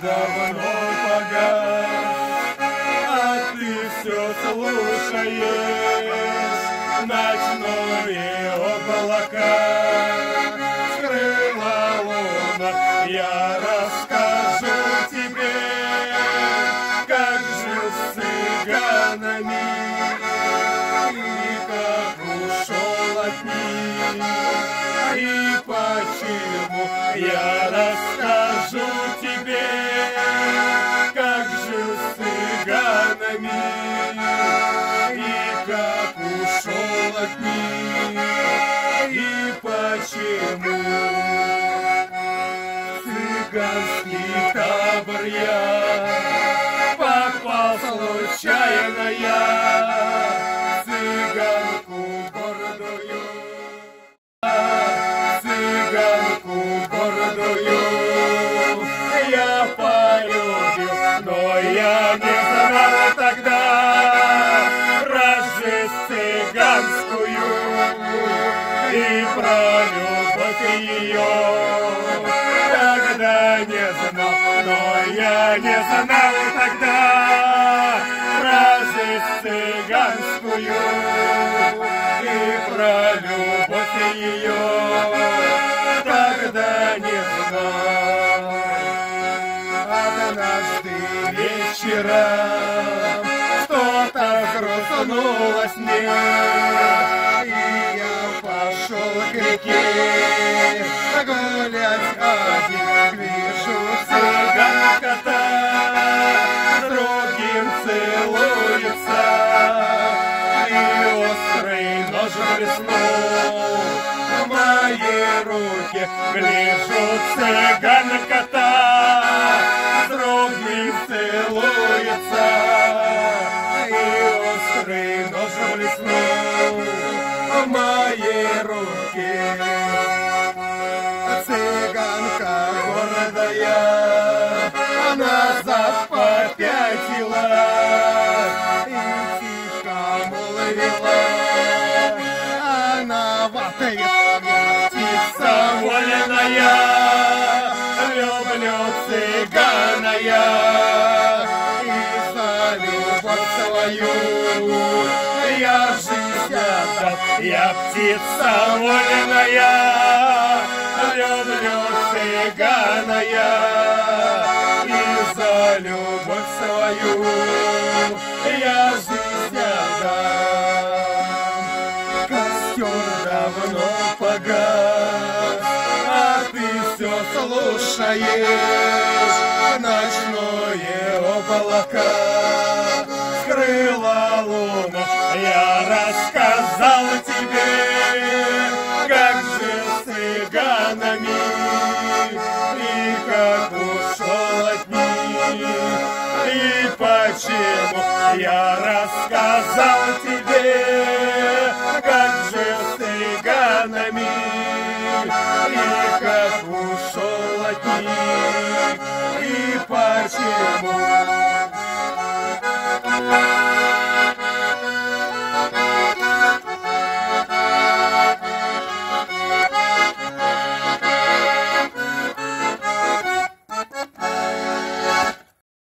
давно погас, а ты все слушаешь ночное облака. Скрыла луна, я расскажу тебе, как жил с цыганами и как ушел от них, и почему. Я расскажу тебе, как жил с цыганами и как ушел от них, и почему. Цыганский табор я попал случайно я, цыганку гордую, цыганку гордую я полюбил, но я не знал тогда про жизнь цыганскую и про любовь ее. Тогда не знал, но я не знал тогда про жизнь цыганскую и про любовь ее. Тогда не знал. Однажды вечером что-то грустнулось мне, и я пошел к реке гулять один. Вижу цыганка-то с другим целуется, и острый нож блеснул в моей руке. Гляжу, цыганка-то с другим целуется, и острый нож блеснул в моей руке. Цыганка гордая назад попятила и тихо молвила: она ватает, птица вольная, люблю цыгана я, и за любовь свою я жизнь отдам. Я птица вольная, люблю цыгана я, и за любовь свою я жизнь отдам. Костер давно погас, а ты все слушаешь ночное облака. Скрыла луна, я рассказал тебе, как жил с цыганами и как ушел от них, и почему. Я рассказал тебе, как жил с цыганами и как ушел от них, и почему.